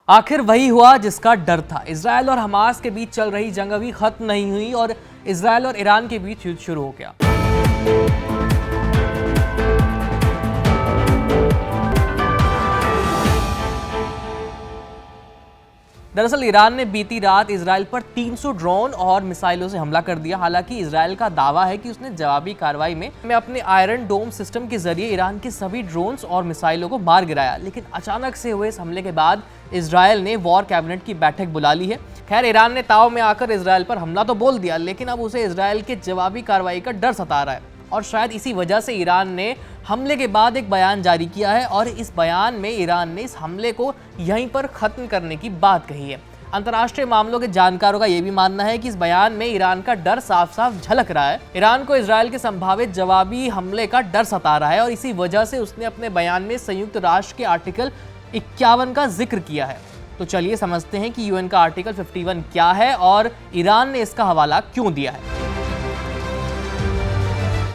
आखिर वही हुआ जिसका डर था। इजरायल और हमास के बीच चल रही जंग अभी खत्म नहीं हुई और इजरायल और ईरान के बीच युद्ध शुरू हो गया। दरअसल ईरान ने बीती रात इजरायल पर 300 ड्रोन और मिसाइलों से हमला कर दिया। हालांकि इजरायल का दावा है कि उसने जवाबी कार्रवाई में अपने आयरन डोम सिस्टम के जरिए ईरान के सभी ड्रोन्स और मिसाइलों को मार गिराया। लेकिन अचानक से हुए इस हमले के बाद इजरायल ने वॉर कैबिनेट की बैठक बुला ली है। खैर, ईरान ने ताव में आकर इजरायल पर हमला तो बोल दिया, लेकिन अब उसे इजरायल के जवाबी कार्रवाई का डर सता रहा है और शायद इसी वजह से ईरान ने हमले के बाद एक बयान जारी किया है और इस बयान में ईरान ने इस हमले को यहीं पर खत्म करने की बात कही है। अंतर्राष्ट्रीय मामलों के जानकारों का यह भी मानना है कि इस बयान में ईरान का डर साफ साफ झलक रहा है। ईरान को इजरायल के संभावित जवाबी हमले का डर सता रहा है और इसी वजह से उसने अपने बयान में संयुक्त राष्ट्र के आर्टिकल 51 का जिक्र किया है। तो चलिए समझते हैं कि यूएन का आर्टिकल 51 क्या है और ईरान ने इसका हवाला क्यों दिया है।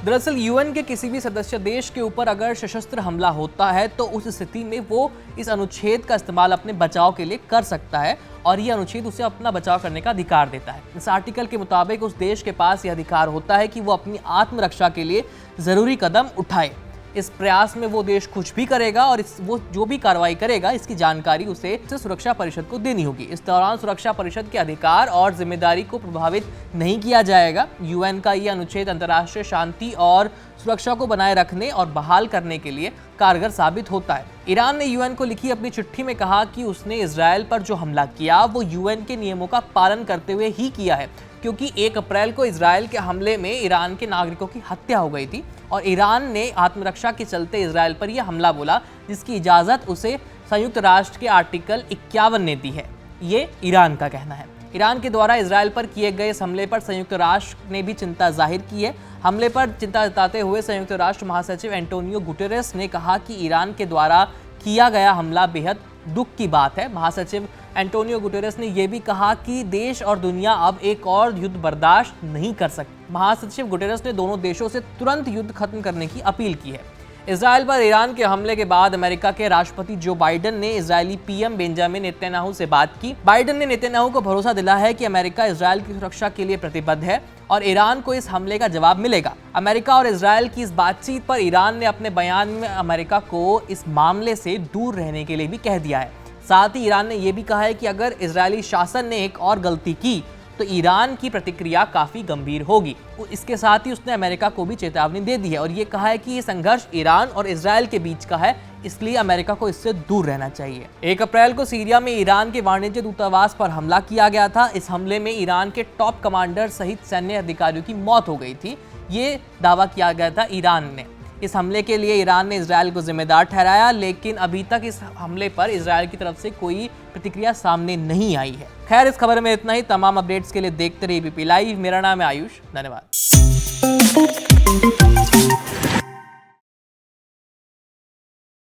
दरअसल यूएन के किसी भी सदस्य देश के ऊपर अगर सशस्त्र हमला होता है तो उस स्थिति में वो इस अनुच्छेद का इस्तेमाल अपने बचाव के लिए कर सकता है और ये अनुच्छेद उसे अपना बचाव करने का अधिकार देता है। इस आर्टिकल के मुताबिक उस देश के पास यह अधिकार होता है कि वो अपनी आत्मरक्षा के लिए जरूरी कदम उठाए। इस प्रयास में वो देश कुछ भी करेगा और वो जो भी कार्रवाई करेगा इसकी जानकारी उसे सुरक्षा परिषद को देनी होगी। इस दौरान सुरक्षा परिषद के अधिकार और जिम्मेदारी को प्रभावित नहीं किया जाएगा। यूएन का ये अनुच्छेद अंतर्राष्ट्रीय शांति और सुरक्षा को बनाए रखने और बहाल करने के लिए कारगर साबित होता है। ईरान ने यूएन को लिखी अपनी चिट्ठी में कहा कि उसने इजरायल पर जो हमला किया वो यूएन के नियमों का पालन करते हुए ही किया है, क्योंकि 1 अप्रैल को इजरायल के हमले में ईरान के नागरिकों की हत्या हो गई थी और ईरान ने आत्मरक्षा के चलते इजरायल पर यह हमला बोला, जिसकी इजाज़त उसे संयुक्त राष्ट्र के आर्टिकल 51 ने दी है। ये ईरान का कहना है। ईरान के द्वारा इजरायल पर किए गए इस हमले पर संयुक्त राष्ट्र ने भी चिंता जाहिर की है। हमले पर चिंता जताते हुए संयुक्त राष्ट्र महासचिव एंटोनियो गुटेरेस ने कहा कि ईरान के द्वारा किया गया हमला बेहद दुख की बात है। महासचिव एंटोनियो गुटेरेस ने यह भी कहा कि देश और दुनिया अब एक और युद्ध बर्दाश्त नहीं कर सकती। महासचिव गुटेरेस ने दोनों देशों से तुरंत युद्ध खत्म करने की अपील की है। इजरायल पर ईरान के हमले के बाद अमेरिका के राष्ट्रपति जो बाइडेन ने इजरायली पीएम बेंजामिन नेतन्याहू से बात की। बाइडेन ने नेतन्याहू को भरोसा दिलाया है कि अमेरिका इजरायल की सुरक्षा के लिए प्रतिबद्ध है और ईरान को इस हमले का जवाब मिलेगा। अमेरिका और इजरायल की इस बातचीत पर ईरान ने अपने बयान में अमेरिका को इस मामले से दूर रहने के लिए भी कह दिया है। साथ ही ईरान ने यह भी कहा है कि अगर इजरायली शासन ने एक और गलती की तो ईरान की प्रतिक्रिया काफी गंभीर होगी। इसके साथ ही उसने अमेरिका को भी चेतावनी दे दी है और ये कहा है कि ये संघर्ष ईरान और इजरायल के बीच का है, इसलिए अमेरिका को इससे दूर रहना चाहिए। 1 अप्रैल को सीरिया में ईरान के वाणिज्य दूतावास पर हमला किया गया था। इस हमले में ईरान के टॉप कमांडर सहित सैन्य अधिकारियों की मौत हो गई थी, ये दावा किया गया था ईरान ने। इस हमले के लिए ईरान ने इजरायल को जिम्मेदार ठहराया, लेकिन अभी तक इस हमले पर इजरायल की तरफ से कोई प्रतिक्रिया सामने नहीं आई है। खैर, इस खबर में इतना ही। तमाम अपडेट्स के लिए देखते रहिए एबीपी लाइव। मेरा नाम है आयुष। धन्यवाद।